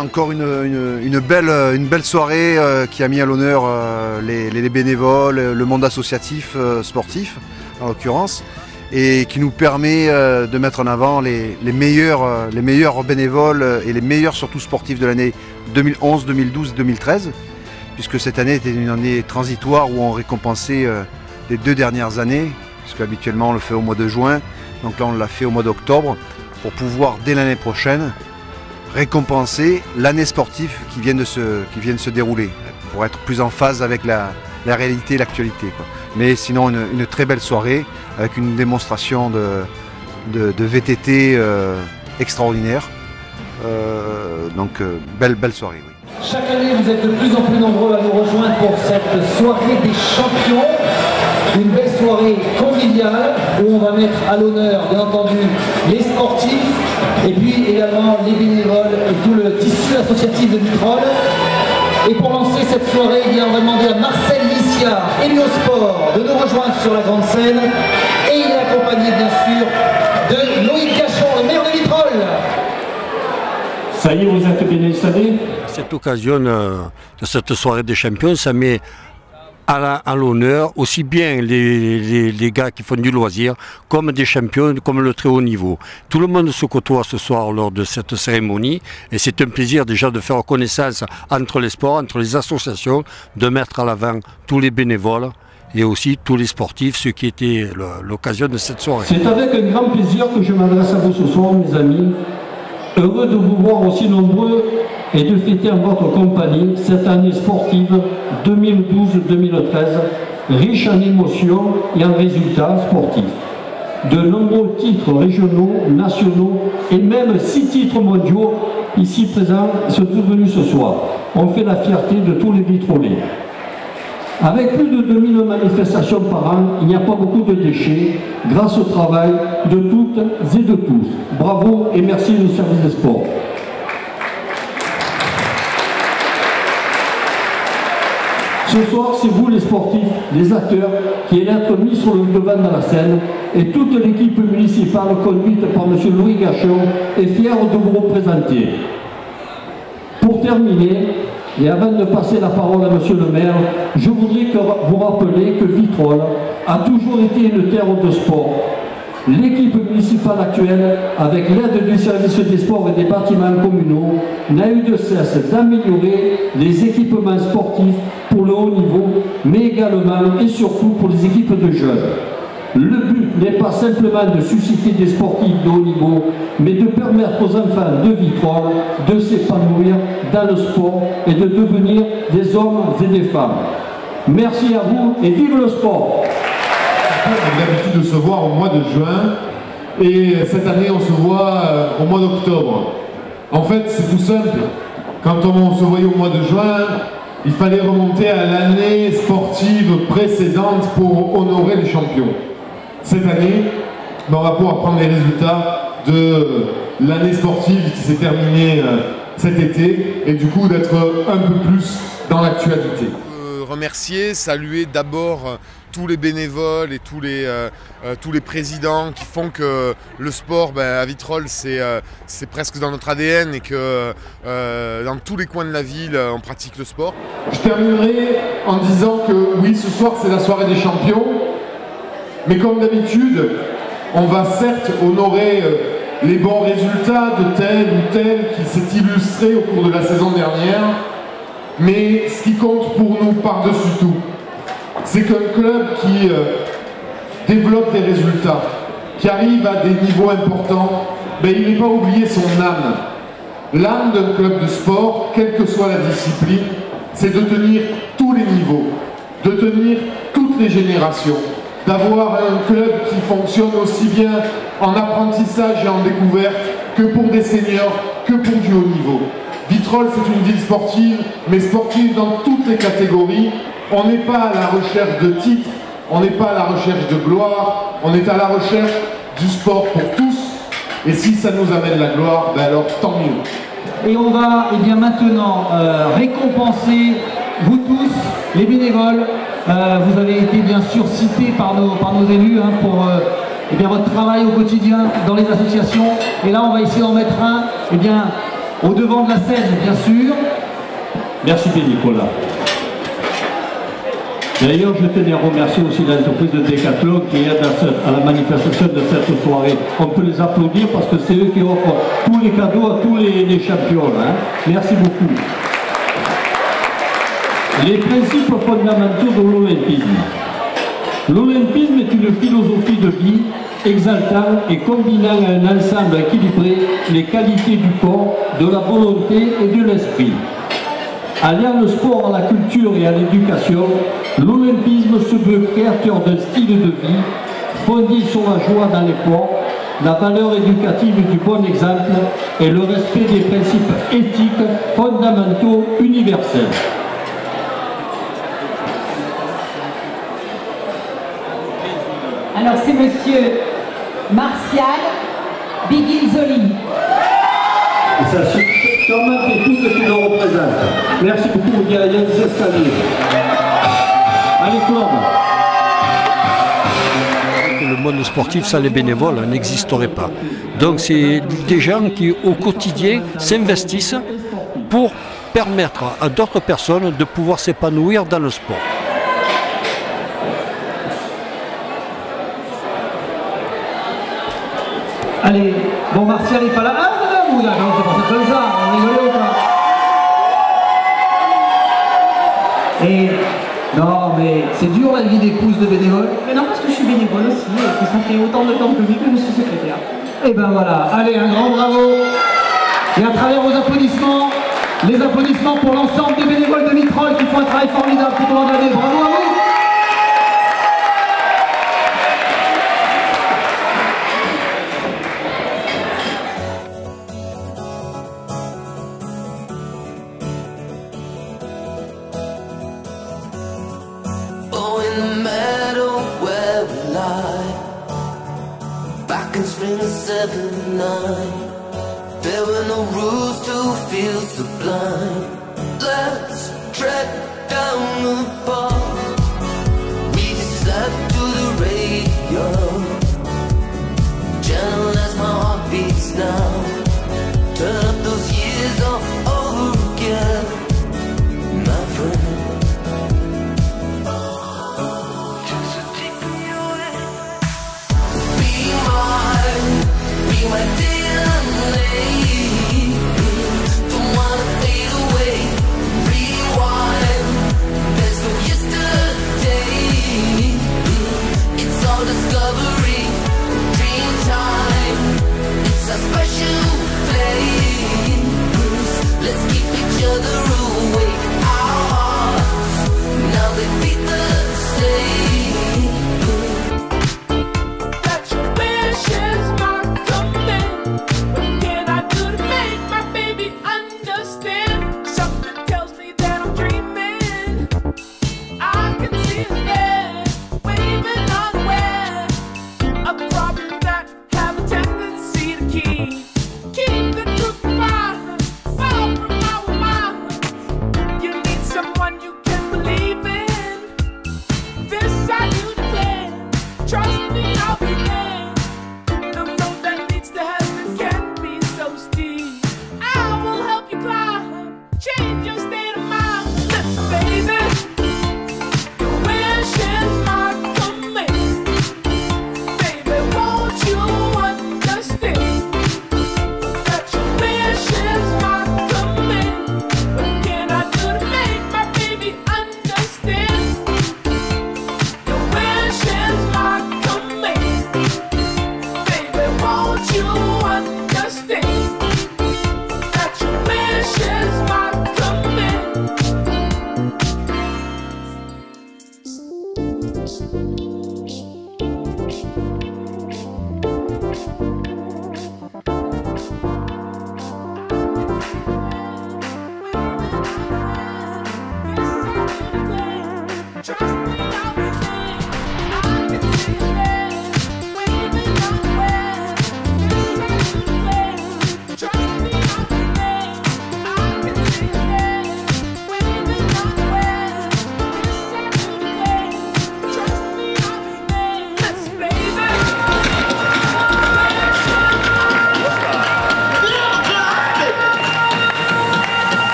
Encore une belle soirée qui a mis à l'honneur les bénévoles, le monde associatif sportif en l'occurrence, et qui nous permet de mettre en avant les meilleurs bénévoles et les meilleurs surtout sportifs de l'année 2011, 2012, 2013, puisque cette année était une année transitoire où on récompensait les 2 dernières années, puisque habituellement on le fait au mois de juin, donc là on l'a fait au mois d'octobre, pour pouvoir dès l'année prochaine récompenser l'année sportive qui vient de se dérouler, pour être plus en phase avec la réalité et l'actualité. Mais sinon une très belle soirée avec une démonstration de VTT extraordinaire. Belle soirée. Oui. Chaque année, vous êtes de plus en plus nombreux à nous rejoindre pour cette soirée des champions. Une belle soirée conviviale où on va mettre à l'honneur, bien entendu, les sportifs et puis également les bénévoles et tout le tissu associatif de Vitrolles. Et pour lancer cette soirée, on va demander à Marcel Licia, Héliosport, de nous rejoindre sur la grande scène. Et il est accompagné, bien sûr, de Loïc Gachon, le maire de Vitrolles. Ça y est, vous êtes bien installés? Cette occasion de cette soirée des champions, ça met à l'honneur aussi bien les gars qui font du loisir, comme des champions, comme le très haut niveau. Tout le monde se côtoie ce soir lors de cette cérémonie et c'est un plaisir déjà de faire connaissance entre les sports, entre les associations, de mettre à l'avant tous les bénévoles et aussi tous les sportifs, ce qui était l'occasion de cette soirée. C'est avec un grand plaisir que je m'adresse à vous ce soir, mes amis. Heureux de vous voir aussi nombreux et de fêter en votre compagnie cette année sportive 2012-2013, riche en émotions et en résultats sportifs. De nombreux titres régionaux, nationaux et même 6 titres mondiaux ici présents sont devenus ce soir. On fait la fierté de tous les Vitrolais. Avec plus de 2000 manifestations par an, il n'y a pas beaucoup de déchets grâce au travail de toutes et de tous. Bravo et merci au service des sports. Ce soir, c'est vous les sportifs, les acteurs, qui allez être mis sur le devant de la scène et toute l'équipe municipale conduite par M. Louis Gachon est fière de vous représenter. Pour terminer, et avant de passer la parole à Monsieur le maire, je voudrais vous rappeler que Vitrolles a toujours été une terre de sport. L'équipe municipale actuelle, avec l'aide du service des sports et des bâtiments communaux, n'a eu de cesse d'améliorer les équipements sportifs pour le haut niveau, mais également et surtout pour les équipes de jeunes. Le but n'est pas simplement de susciter des sportifs de haut niveau, mais de permettre aux enfants de Vitrolles de s'épanouir dans le sport et de devenir des hommes et des femmes. Merci à vous et vive le sport! On a l'habitude de se voir au mois de juin et cette année on se voit au mois d'octobre. En fait c'est tout simple, quand on se voyait au mois de juin, il fallait remonter à l'année sportive précédente pour honorer les champions. Cette année, on va pouvoir prendre les résultats de l'année sportive qui s'est terminée cet été et du coup d'être un peu plus dans l'actualité. Remercier, saluer d'abord tous les bénévoles et tous les présidents qui font que le sport à Vitrolles c'est presque dans notre ADN et que dans tous les coins de la ville on pratique le sport. Je terminerai en disant que oui, ce soir c'est la soirée des champions, mais comme d'habitude on va certes honorer les bons résultats de tel ou tel qui s'est illustré au cours de la saison dernière, mais ce qui compte pour nous par-dessus tout, c'est qu'un club qui développe des résultats, qui arrive à des niveaux importants, il n'est pas oublié son âme. L'âme d'un club de sport, quelle que soit la discipline, c'est de tenir tous les niveaux, de tenir toutes les générations, d'avoir un club qui fonctionne aussi bien en apprentissage et en découverte que pour des seniors, que pour du haut niveau. Vitrolles, c'est une ville sportive, mais sportive dans toutes les catégories. On n'est pas à la recherche de titres, on n'est pas à la recherche de gloire, on est à la recherche du sport pour tous. Et si ça nous amène la gloire, alors tant mieux. Et on va maintenant récompenser vous tous, les bénévoles. Vous avez été bien sûr cités par nos élus pour votre travail au quotidien dans les associations. Et là, on va essayer d'en mettre un au devant de la scène, bien sûr. Merci bien, Nicolas. D'ailleurs, je tenais à remercier aussi l'entreprise de Decathlon qui aide à la manifestation de cette soirée. On peut les applaudir parce que c'est eux qui offrent tous les cadeaux à tous les champions. Hein. Merci beaucoup. Les principes fondamentaux de l'olympisme. L'olympisme est une philosophie de vie exaltant et combinant à un ensemble équilibré les qualités du corps, de la volonté et de l'esprit. Alliant le sport à la culture et à l'éducation, l'olympisme se veut créateur d'un style de vie fondé sur la joie dans l'effort, la valeur éducative du bon exemple et le respect des principes éthiques fondamentaux universels. Alors c'est monsieur Martial Biguinzoli. Ça sûrement et tout ce qui le représente. Merci beaucoup, il y a des escaliers. Allez, Claude. Le monde sportif sans les bénévoles n'existerait pas. Donc c'est des gens qui au quotidien s'investissent pour permettre à d'autres personnes de pouvoir s'épanouir dans le sport. Allez, bon, Martial n'est pas là. Ah, vous là, non, c'est pas comme ça, on rigole ou pas? Et non, mais c'est dur la vie d'épouse de bénévole. Mais non, parce que je suis bénévole aussi, et que ça fait autant de temps que lui que je suis secrétaire. Et ben voilà, allez, un grand bravo. Et à travers vos applaudissements, les applaudissements pour l'ensemble des bénévoles de Vitrolles qui font un travail formidable tout au long de l'année. Bravo à vous. Spring of '79, there were no rules to feel sublime. Let's tread down the path. We just slept to the radio, gentle as my heart beats now. Turn up those years all over again, my friend. My DNA, don't wanna fade away. Rewind, there's no yesterday. It's all discovery, dream time. It's a special place. Let's keep each other awake. Our hearts, now they beat the same.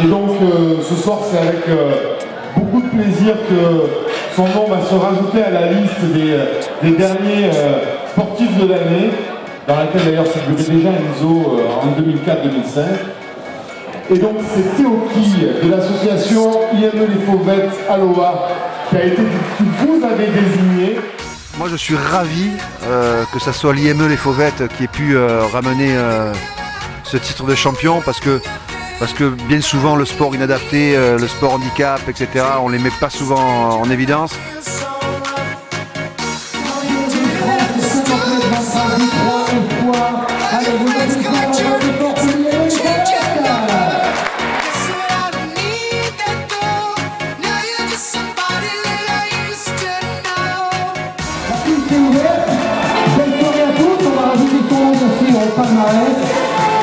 Et donc ce soir c'est avec beaucoup de plaisir que son nom va se rajouter à la liste des derniers sportifs de l'année, dans laquelle d'ailleurs figurait déjà Enzo en 2004-2005. Et donc c'est Théo Qui de l'association IME Les Fauvettes Aloha qui vous avez désigné. Moi je suis ravi que ça soit l'IME Les Fauvettes qui ait pu ramener ce titre de champion parce que bien souvent le sport inadapté, le sport handicap, etc., on ne les met pas souvent en évidence.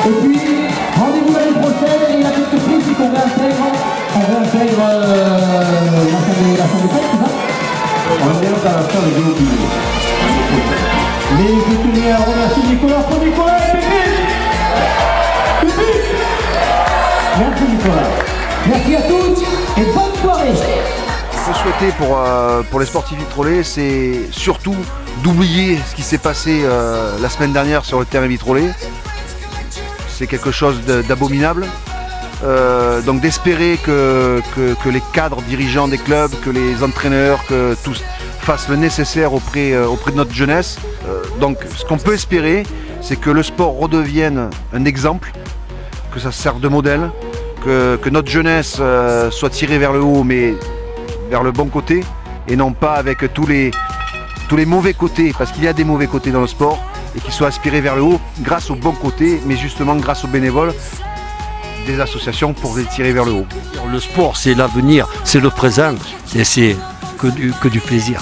Et puis, rendez-vous l'année prochaine et la petite surprise, c'est qu'on réintègre la salle de fête, c'est ça? On est dans la salle de Géobi. Mais je tenais à remercier Nicolas pour Nicolas et Pépite. Merci Nicolas. Merci à tous et bonne soirée. Ce que je souhaitais pour les sportifs vitrolais, c'est surtout d'oublier ce qui s'est passé la semaine dernière sur le terrain vitrolais. C'est quelque chose d'abominable. Donc d'espérer que les cadres dirigeants des clubs, que les entraîneurs, que tous fassent le nécessaire auprès de notre jeunesse. Donc ce qu'on peut espérer, c'est que le sport redevienne un exemple, que ça serve de modèle, que notre jeunesse soit tirée vers le haut, mais vers le bon côté, et non pas avec tous les mauvais côtés, parce qu'il y a des mauvais côtés dans le sport, et qui soit aspiré vers le haut grâce aux bons côtés, mais justement grâce aux bénévoles des associations pour les tirer vers le haut. Le sport, c'est l'avenir, c'est le présent, et c'est que du plaisir.